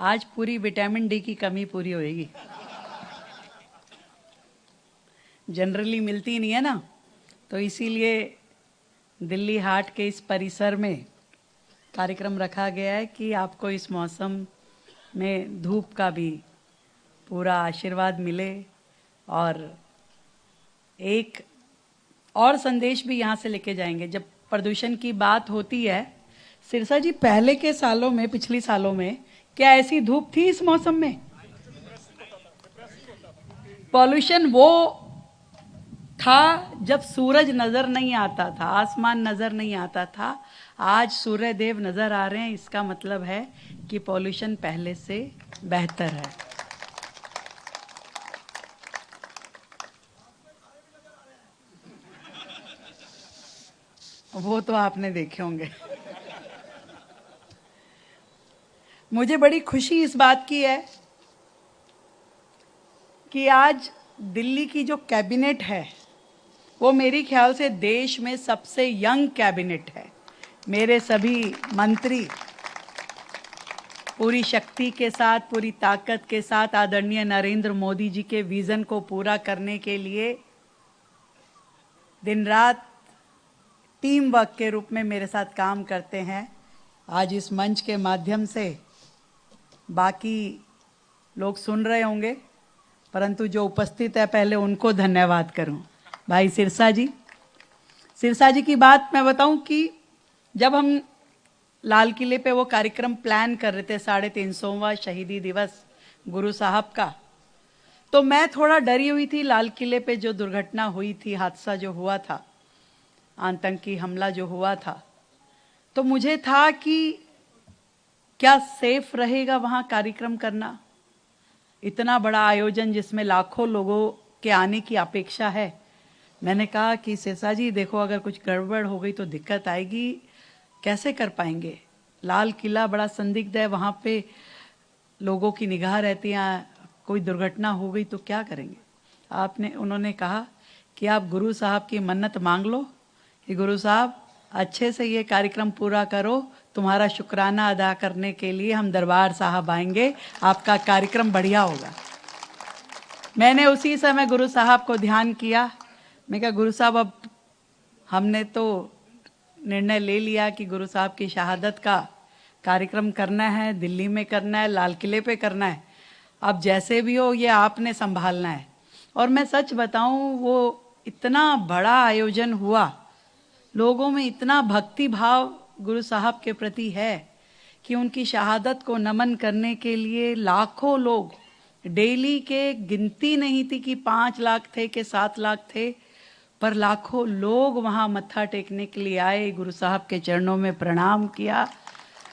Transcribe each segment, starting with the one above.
आज पूरी vitamin D की कमी पूरी होएगी। जनरली मिलती नहीं है ना, तो इसीलिए दिल्ली हाट के इस परिसर में कार्यक्रम रखा गया है कि आपको इस मौसम में धूप का भी पूरा आशीर्वाद मिले। और एक और संदेश भी यहाँ से लेके जाएंगे। जब प्रदूषण की बात होती है, सिरसा जी, पहले के सालों में, पिछली सालों में क्या ऐसी धूप थी इस मौसम में? पॉल्यूशन वो था जब सूरज नजर नहीं आता था, आसमान नजर नहीं आता था। आज सूर्य देव नजर आ रहे हैं, इसका मतलब है कि पॉल्यूशन पहले से बेहतर है। वो तो आपने देखे होंगे। मुझे बड़ी खुशी इस बात की है कि आज दिल्ली की जो कैबिनेट है वो मेरी ख्याल से देश में सबसे यंग कैबिनेट है। मेरे सभी मंत्री पूरी शक्ति के साथ, पूरी ताकत के साथ आदरणीय नरेंद्र मोदी जी के विजन को पूरा करने के लिए दिन रात टीम वर्क के रूप में मेरे साथ काम करते हैं। आज इस मंच के माध्यम से बाकी लोग सुन रहे होंगे, परंतु जो उपस्थित है पहले उनको धन्यवाद करूं। भाई सिरसा जी की बात मैं बताऊं कि जब हम लाल किले पे वो कार्यक्रम प्लान कर रहे थे 350वां शहीदी दिवस गुरु साहब का, तो मैं थोड़ा डरी हुई थी। लाल किले पे जो दुर्घटना हुई थी, हादसा जो हुआ था, आतंकी हमला जो हुआ था, तो मुझे था कि क्या सेफ रहेगा वहां कार्यक्रम करना। इतना बड़ा आयोजन जिसमें लाखों लोगों के आने की अपेक्षा है। मैंने कहा कि सिरसा जी देखो, अगर कुछ गड़बड़ हो गई तो दिक्कत आएगी, कैसे कर पाएंगे। लाल किला बड़ा संदिग्ध है, वहां पे लोगों की निगाह रहती है, कोई दुर्घटना हो गई तो क्या करेंगे। उन्होंने कहा कि आप गुरु साहब की मन्नत मांग लो कि गुरु साहब अच्छे से ये कार्यक्रम पूरा करो, तुम्हारा शुक्राना अदा करने के लिए हम दरबार साहब आएंगे, आपका कार्यक्रम बढ़िया होगा। मैंने उसी समय गुरु साहब को ध्यान किया। मैं कहा गुरु साहब, अब हमने तो निर्णय ले लिया कि गुरु साहब की शहादत का कार्यक्रम करना है, दिल्ली में करना है, लाल किले पे करना है। अब जैसे भी हो ये आपने संभालना है। और मैं सच बताऊं, वो इतना बड़ा आयोजन हुआ, लोगों में इतना भक्ति भाव गुरु साहब के प्रति है कि उनकी शहादत को नमन करने के लिए लाखों लोग, डेली के गिनती नहीं थी कि 5 लाख थे कि 7 लाख थे, पर लाखों लोग वहां मत्था टेकने के लिए आए, गुरु साहब के चरणों में प्रणाम किया।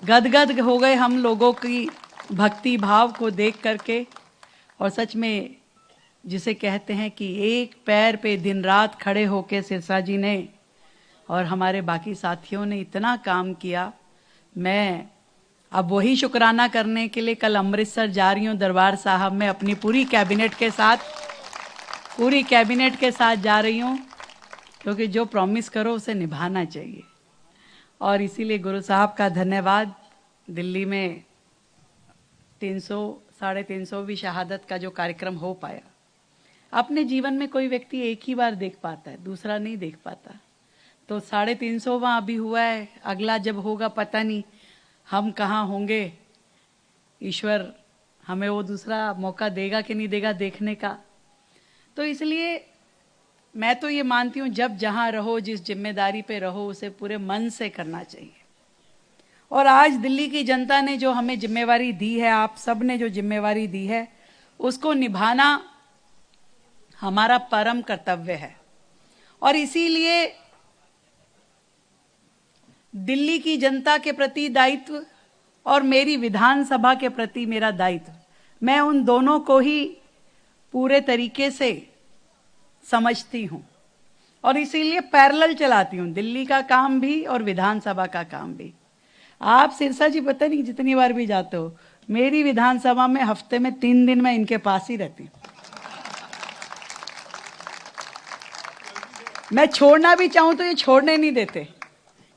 गदगद हो गए हम लोगों की भक्ति भाव को देख करके। और सच में जिसे कहते हैं कि एक पैर पे दिन रात खड़े होके सिरसा जी ने और हमारे बाकी साथियों ने इतना काम किया। मैं अब वही शुक्राना करने के लिए कल अमृतसर जा रही हूँ, दरबार साहब में अपनी पूरी कैबिनेट के साथ जा रही हूँ, क्योंकि जो प्रॉमिस करो उसे निभाना चाहिए। और इसीलिए गुरु साहब का धन्यवाद। दिल्ली में 300-350वीं शहादत का जो कार्यक्रम हो पाया। अपने जीवन में कोई व्यक्ति एक ही बार देख पाता है, दूसरा नहीं देख पाता। तो 350वां अभी हुआ है, अगला जब होगा पता नहीं हम कहाँ होंगे। ईश्वर हमें वो दूसरा मौका देगा कि नहीं देगा देखने का। तो इसलिए मैं तो ये मानती हूँ, जब जहाँ रहो, जिस जिम्मेदारी पे रहो, उसे पूरे मन से करना चाहिए। और आज दिल्ली की जनता ने जो हमें जिम्मेवारी दी है, आप सब ने जो जिम्मेवारी दी है, उसको निभाना हमारा परम कर्तव्य है। और इसीलिए दिल्ली की जनता के प्रति दायित्व और मेरी विधानसभा के प्रति मेरा दायित्व, मैं उन दोनों को ही पूरे तरीके से समझती हूं और इसीलिए पैरेलल चलाती हूं, दिल्ली का काम भी और विधानसभा का काम भी। आप सिरसा जी पता नहीं जितनी बार भी जाते हो, मेरी विधानसभा में हफ्ते में 3 दिन मैं इनके पास ही रहती हूं। मैं छोड़ना भी चाहूं तो ये छोड़ने नहीं देते,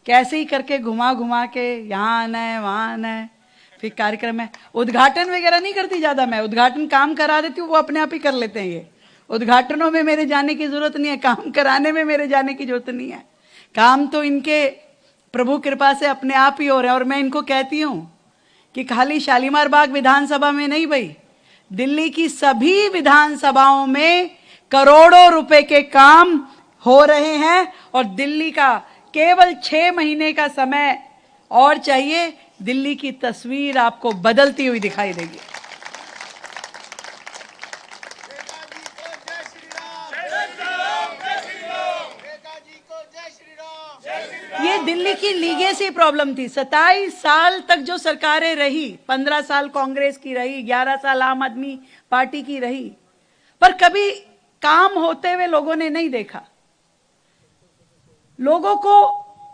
कैसे ही करके घुमा घुमा के यहाँ आना है, वहां आना है। फिर कार्यक्रम है, उद्घाटन वगैरह नहीं करती ज्यादा मैं, उद्घाटन काम करा देती हूँ, वो अपने आप ही कर लेते हैं। ये उद्घाटनों में मेरे जाने की जरूरत नहीं है, काम कराने में मेरे जाने की जरूरत नहीं है। काम तो इनके प्रभु कृपा से अपने आप ही हो रहे हैं। और मैं इनको कहती हूँ कि खाली शालीमार बाग विधानसभा में नहीं भाई, दिल्ली की सभी विधानसभाओं में करोड़ों रुपए के काम हो रहे हैं। और दिल्ली का केवल 6 महीने का समय और चाहिए, दिल्ली की तस्वीर आपको बदलती हुई दिखाई देगी। ये दिल्ली की लीगेसी प्रॉब्लम थी। 27 साल तक जो सरकारें रही, 15 साल कांग्रेस की रही, 11 साल आम आदमी पार्टी की रही, पर कभी काम होते हुए लोगों ने नहीं देखा। लोगों को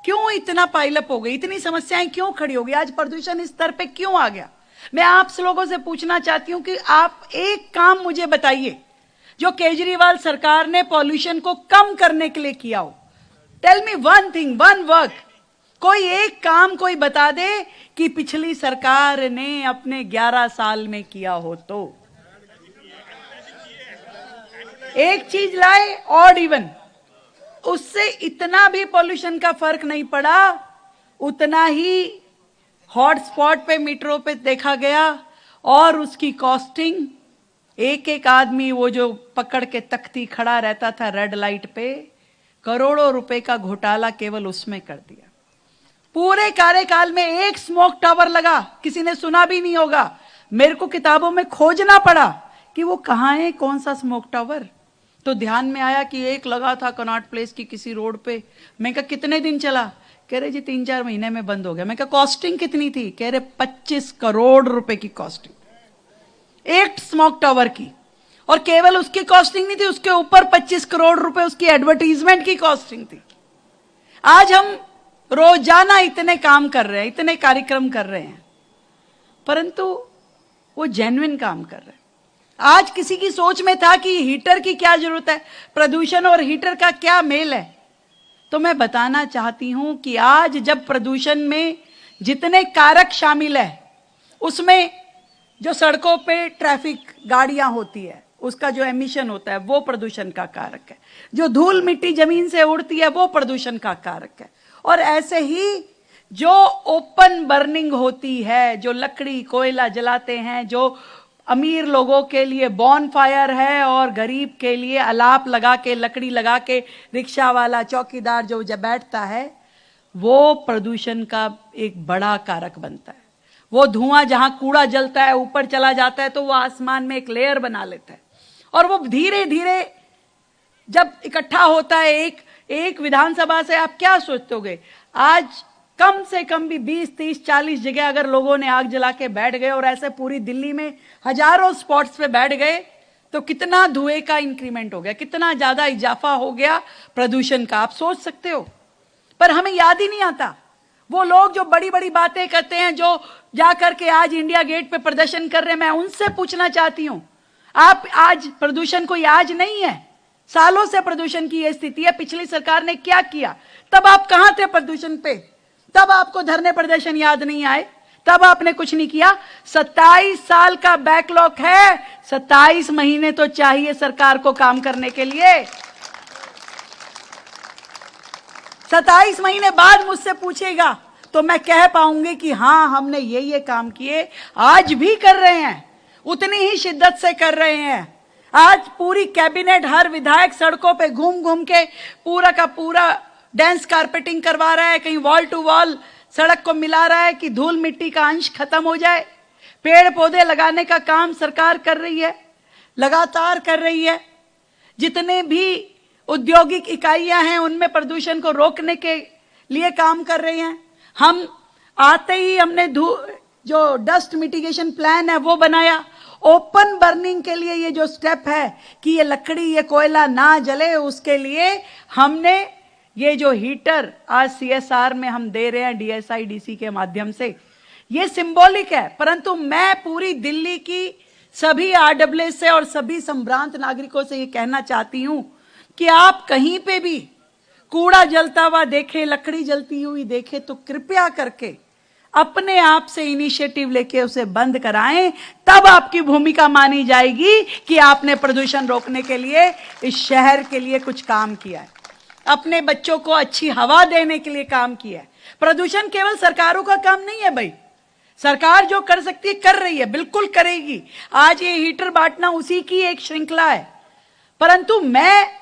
क्यों इतना पाइलअप हो गई, इतनी समस्याएं क्यों खड़ी हो गई, आज प्रदूषण इस स्तर पे क्यों आ गया। मैं आप लोगों से पूछना चाहती हूं कि आप एक काम मुझे बताइए जो केजरीवाल सरकार ने पॉल्यूशन को कम करने के लिए किया हो। Tell me one thing, one work. कोई एक काम कोई बता दे कि पिछली सरकार ने अपने 11 साल में किया हो। तो एक चीज लाए, ऑड इवन, उससे इतना भी पॉल्यूशन का फर्क नहीं पड़ा। उतना ही हॉटस्पॉट पे मीटरों पे देखा गया और उसकी कॉस्टिंग, एक एक आदमी वो जो पकड़ के तख्ती खड़ा रहता था रेड लाइट पे, करोड़ों रुपए का घोटाला केवल उसमें कर दिया। पूरे कार्यकाल में एक स्मोक टावर लगा, किसी ने सुना भी नहीं होगा। मेरे को किताबों में खोजना पड़ा कि वो कहाँ है, कौन सा स्मोक टावर। तो ध्यान में आया कि एक लगा था कनॉट प्लेस की किसी रोड पे। मैं कहा कितने दिन चला, कह रहे जी 3-4 महीने में बंद हो गया। मैं कहा कॉस्टिंग कितनी थी, कह रहे 25 करोड़ रुपए की कॉस्टिंग एक स्मोक टावर की। और केवल उसकी कॉस्टिंग नहीं थी, उसके ऊपर 25 करोड़ रुपए उसकी एडवर्टीजमेंट की कॉस्टिंग थी। आज हम रोजाना इतने काम कर रहे हैं, इतने कार्यक्रम कर रहे हैं, परंतु वो जेन्युइन काम कर रहे हैं। आज किसी की सोच में था कि हीटर की क्या जरूरत है, प्रदूषण और हीटर का क्या मेल है। तो मैं बताना चाहती हूं कि आज जब प्रदूषण में जितने कारक शामिल है, उसमें जो सड़कों पे ट्रैफिक गाड़ियां होती है उसका जो एमिशन होता है वो प्रदूषण का कारक है, जो धूल मिट्टी जमीन से उड़ती है वो प्रदूषण का कारक है। और ऐसे ही जो ओपन बर्निंग होती है, जो लकड़ी कोयला जलाते हैं, जो अमीर लोगों के लिए बॉनफायर है और गरीब के लिए अलाप लगा के, लकड़ी लगा के रिक्शा वाला चौकीदार जो जब बैठता है, वो प्रदूषण का एक बड़ा कारक बनता है। वो धुआं जहां कूड़ा जलता है ऊपर चला जाता है तो वो आसमान में एक लेयर बना लेता है और वो धीरे धीरे जब इकट्ठा होता है एक विधानसभा से, आप क्या सोचते होगे आज कम से कम भी 20, 30, 40 जगह अगर लोगों ने आग जला के बैठ गए और ऐसे पूरी दिल्ली में हजारों स्पॉट्स पे बैठ गए तो कितना धुएं का इंक्रीमेंट हो गया, कितना ज्यादा इजाफा हो गया प्रदूषण का, आप सोच सकते हो। पर हमें याद ही नहीं आता। वो लोग जो बड़ी बड़ी बातें करते हैं, जो जाकर के आज इंडिया गेट पे प्रदर्शन कर रहे हैं, मैं उनसे पूछना चाहती हूं, आप आज प्रदूषण कोई आज नहीं है, सालों से प्रदूषण की यह स्थिति है। पिछली सरकार ने क्या किया, तब आप कहां थे प्रदूषण पे, तब आपको धरने प्रदर्शन याद नहीं आए, तब आपने कुछ नहीं किया। 27 साल का बैकलॉग है, 27 महीने तो चाहिए सरकार को काम करने के लिए। 27 महीने बाद मुझसे पूछेगा तो मैं कह पाऊंगी कि हां हमने ये काम किए, आज भी कर रहे हैं, उतनी ही शिद्दत से कर रहे हैं। आज पूरी कैबिनेट, हर विधायक सड़कों पे घूम घूम के पूरा का पूरा डेंस कारपेटिंग करवा रहा है, कहीं वॉल टू वॉल सड़क को मिला रहा है कि धूल मिट्टी का अंश खत्म हो जाए। पेड़ पौधे लगाने का काम सरकार कर रही है, लगातार कर रही है। जितने भी औद्योगिक इकाइयां हैं उनमें प्रदूषण को रोकने के लिए काम कर रही हैं। हम आते ही हमने जो डस्ट मिटिगेशन प्लान है वो बनाया। ओपन बर्निंग के लिए ये जो स्टेप है कि ये लकड़ी, ये कोयला ना जले, उसके लिए हमने ये जो हीटर आज CSR में हम दे रहे हैं DSIDC के माध्यम से, ये सिंबॉलिक है। परंतु मैं पूरी दिल्ली की सभी RWS से और सभी संभ्रांत नागरिकों से ये कहना चाहती हूं कि आप कहीं पे भी कूड़ा जलता हुआ देखे, लकड़ी जलती हुई देखे तो कृपया करके अपने आप से इनिशिएटिव लेके उसे बंद कराएं, तब आपकी भूमिका मानी जाएगी कि आपने प्रदूषण रोकने के लिए इस शहर के लिए कुछ काम किया है, अपने बच्चों को अच्छी हवा देने के लिए काम किया है। प्रदूषण केवल सरकारों का काम नहीं है भाई, सरकार जो कर सकती है कर रही है, बिल्कुल करेगी। आज ये हीटर बांटना उसी की एक श्रृंखला है, परंतु मैं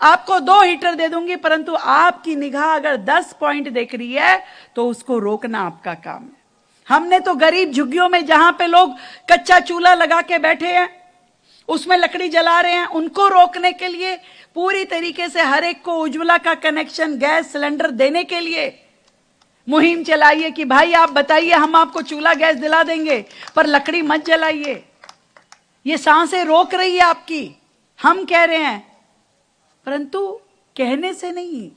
आपको 2 हीटर दे दूंगी, परंतु आपकी निगाह अगर 10 पॉइंट देख रही है तो उसको रोकना आपका काम है। हमने तो गरीब झुग्गियों में जहां पे लोग कच्चा चूल्हा लगा के बैठे हैं, उसमें लकड़ी जला रहे हैं, उनको रोकने के लिए पूरी तरीके से हर एक को उज्ज्वला का कनेक्शन, गैस सिलेंडर देने के लिए मुहिम चलाइए कि भाई आप बताइए, हम आपको चूल्हा गैस दिला देंगे, पर लकड़ी मत जलाइए। ये सांसें रोक रही है आपकी, हम कह रहे हैं, परंतु कहने से नहीं,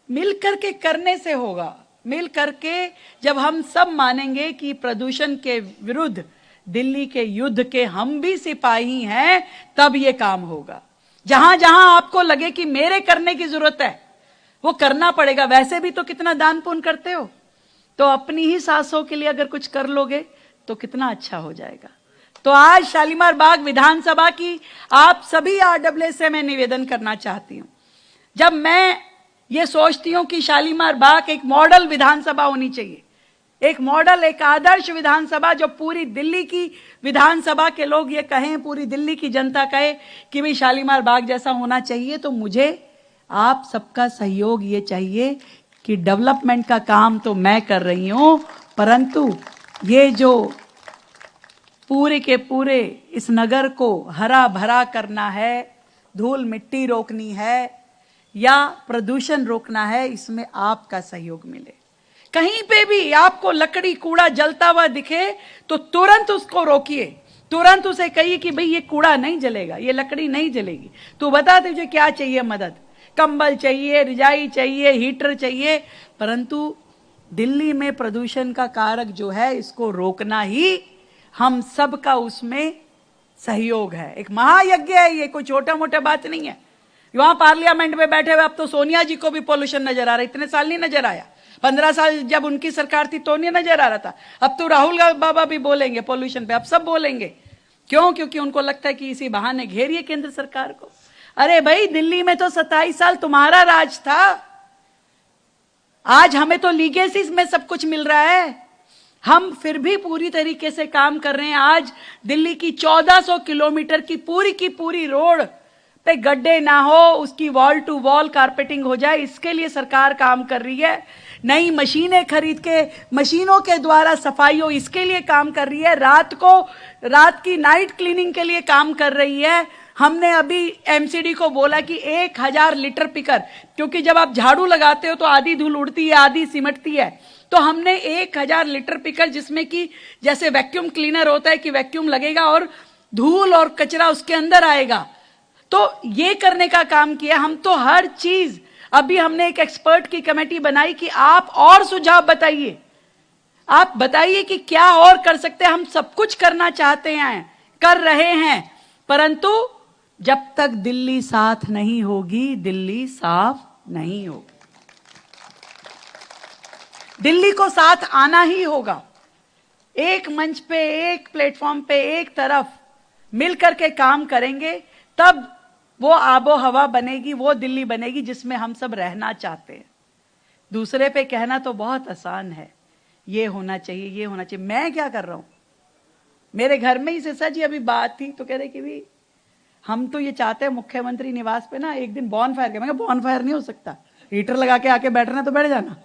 मिल करके करने से होगा। मिल करके जब हम सब मानेंगे कि प्रदूषण के विरुद्ध दिल्ली के युद्ध के हम भी सिपाही हैं, तब ये काम होगा। जहां जहां आपको लगे कि मेरे करने की जरूरत है, वो करना पड़ेगा। वैसे भी तो कितना दान पुण्य करते हो, तो अपनी ही सांसों के लिए अगर कुछ कर लोगे तो कितना अच्छा हो जाएगा। तो आज शालीमार बाग विधानसभा की आप सभी RWA से मैं निवेदन करना चाहती हूं। जब मैं ये सोचती हूं कि शालीमार बाग एक मॉडल विधानसभा होनी चाहिए, एक मॉडल, एक आदर्श विधानसभा, जो पूरी दिल्ली की विधानसभा के लोग ये कहें, पूरी दिल्ली की जनता कहे कि भाई शालीमार बाग जैसा होना चाहिए, तो मुझे आप सबका सहयोग ये चाहिए कि डेवलपमेंट का काम तो मैं कर रही हूं, परंतु ये जो पूरे के पूरे इस नगर को हरा भरा करना है, धूल मिट्टी रोकनी है या प्रदूषण रोकना है, इसमें आपका सहयोग मिले। कहीं पे भी आपको लकड़ी कूड़ा जलता हुआ दिखे तो तुरंत उसको रोकिए, तुरंत उसे कहिए कि भाई ये कूड़ा नहीं जलेगा, ये लकड़ी नहीं जलेगी, तो बता तुझे क्या चाहिए मदद, कंबल चाहिए, रजाई चाहिए, हीटर चाहिए। परंतु दिल्ली में प्रदूषण का कारक जो है, इसको रोकना ही हम सब का उसमें सहयोग है। एक महायज्ञ है ये, कोई छोटा मोटा बात नहीं है। वहां पार्लियामेंट में बैठे हुए अब तो सोनिया जी को भी पॉल्यूशन नजर आ रहा है, इतने साल नहीं नजर आया। 15 साल जब उनकी सरकार थी तो नहीं नजर आ रहा था। अब तो राहुल बाबा भी बोलेंगे पॉल्यूशन पे, अब सब बोलेंगे। क्यों? क्योंकि उनको लगता है कि इसी बहाने घेरिए केंद्र सरकार को। अरे भाई, दिल्ली में तो 27 साल तुम्हारा राज था, आज हमें तो लीगेसीज में सब कुछ मिल रहा है, हम फिर भी पूरी तरीके से काम कर रहे हैं। आज दिल्ली की 1400 किलोमीटर की पूरी रोड पे गड्ढे ना हो, उसकी वॉल टू वॉल कारपेटिंग हो जाए, इसके लिए सरकार काम कर रही है। नई मशीनें खरीद के मशीनों के द्वारा सफाई हो, इसके लिए काम कर रही है। रात की नाइट क्लीनिंग के लिए काम कर रही है। हमने अभी MCD को बोला कि 1000 लीटर पिकर, क्योंकि जब आप झाड़ू लगाते हो तो आधी धूल उड़ती है, आधी सिमटती है, तो हमने 1000 लीटर पिकर, जिसमें कि जैसे वैक्यूम क्लीनर होता है कि वैक्यूम लगेगा और धूल और कचरा उसके अंदर आएगा, तो ये करने का काम किया। हम तो हर चीज, अभी हमने एक एक्सपर्ट की कमेटी बनाई कि आप और सुझाव बताइए, आप बताइए कि क्या और कर सकते हैं। हम सब कुछ करना चाहते हैं, कर रहे हैं, परंतु जब तक दिल्ली साथ नहीं होगी, दिल्ली साफ नहीं होगी। दिल्ली को साथ आना ही होगा। एक मंच पे, एक प्लेटफॉर्म पे, एक तरफ मिलकर के काम करेंगे, तब वो आबो हवा बनेगी, वो दिल्ली बनेगी जिसमें हम सब रहना चाहते हैं। दूसरे पे कहना तो बहुत आसान है, ये होना चाहिए, ये होना चाहिए। मैं क्या कर रहा हूं, मेरे घर में ही सिरसा जी अभी बात थी तो कह रहे कि भी हम तो ये चाहते हैं मुख्यमंत्री निवास पे ना एक दिन बॉनफायर के। मैं कहा बॉनफायर नहीं हो सकता, हीटर लगा के आके बैठना तो बैठ जाना।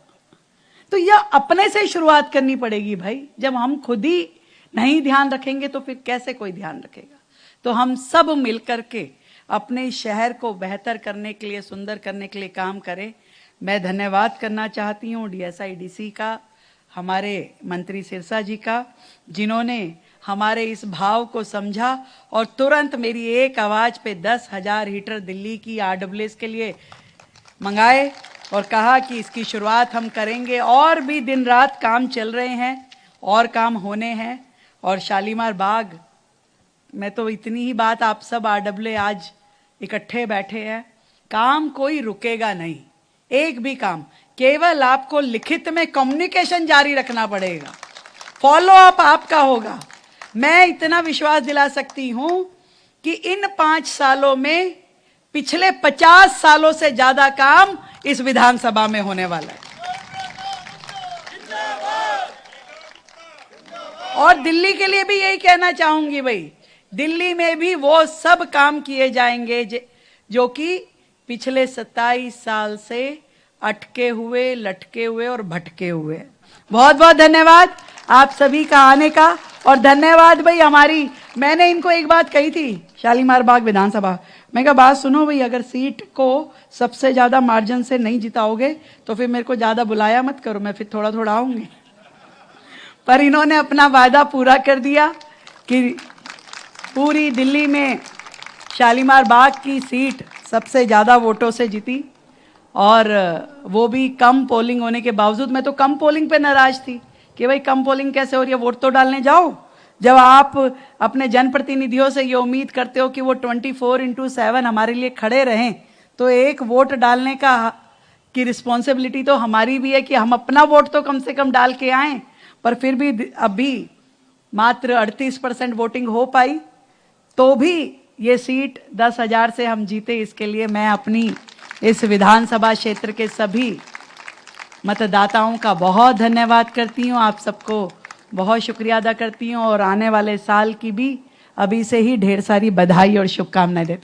तो यह अपने से शुरुआत करनी पड़ेगी भाई। जब हम खुद ही नहीं ध्यान रखेंगे तो फिर कैसे कोई ध्यान रखेगा। तो हम सब मिलकर के अपने शहर को बेहतर करने के लिए, सुंदर करने के लिए काम करें। मैं धन्यवाद करना चाहती हूँ DSI DC का, हमारे मंत्री सिरसा जी का, जिन्होंने हमारे इस भाव को समझा और तुरंत मेरी एक आवाज पे 10,000 हीटर दिल्ली की RWA के लिए मंगाए और कहा कि इसकी शुरुआत हम करेंगे। और भी दिन रात काम चल रहे हैं और काम होने हैं। और शालीमार बाग में तो इतनी ही बात, आप सब RWA आज इकट्ठे बैठे हैं, काम कोई रुकेगा नहीं, एक भी काम। केवल आपको लिखित में कम्युनिकेशन जारी रखना पड़ेगा, फॉलो अप आपका होगा। मैं इतना विश्वास दिला सकती हूं कि इन 5 सालों में पिछले 50 सालों से ज्यादा काम इस विधानसभा में होने वाला है। और दिल्ली के लिए भी यही कहना चाहूंगी भाई, दिल्ली में भी वो सब काम किए जाएंगे जो कि पिछले 27 साल से अटके हुए, लटके हुए और भटके हुए। बहुत बहुत धन्यवाद आप सभी का आने का। और धन्यवाद भाई मैंने इनको एक बात कही थी शालीमार बाग विधानसभा, मैं कहा बात सुनो भाई, अगर सीट को सबसे ज्यादा मार्जिन से नहीं जिताओगे तो फिर मेरे को ज्यादा बुलाया मत करो, मैं फिर थोड़ा थोड़ा आऊंगी। पर इन्होंने अपना वादा पूरा कर दिया कि पूरी दिल्ली में शालीमार बाग की सीट सबसे ज्यादा वोटों से जीती, और वो भी कम पोलिंग होने के बावजूद। मैं तो कम पोलिंग पे नाराज थी कि भाई कम पोलिंग कैसे हो रही है, वोट तो डालने जाओ। जब आप अपने जनप्रतिनिधियों से ये उम्मीद करते हो कि वो 24/7 हमारे लिए खड़े रहें, तो एक वोट डालने की रिस्पॉन्सिबिलिटी तो हमारी भी है कि हम अपना वोट तो कम से कम डाल के आए। पर फिर भी अभी मात्र 38% वोटिंग हो पाई, तो भी ये सीट 10,000 से हम जीते। इसके लिए मैं अपनी इस विधानसभा क्षेत्र के सभी मतदाताओं का बहुत धन्यवाद करती हूँ, आप सबको बहुत शुक्रिया अदा करती हूँ, और आने वाले साल की भी अभी से ही ढेर सारी बधाई और शुभकामनाएं देती हूँ।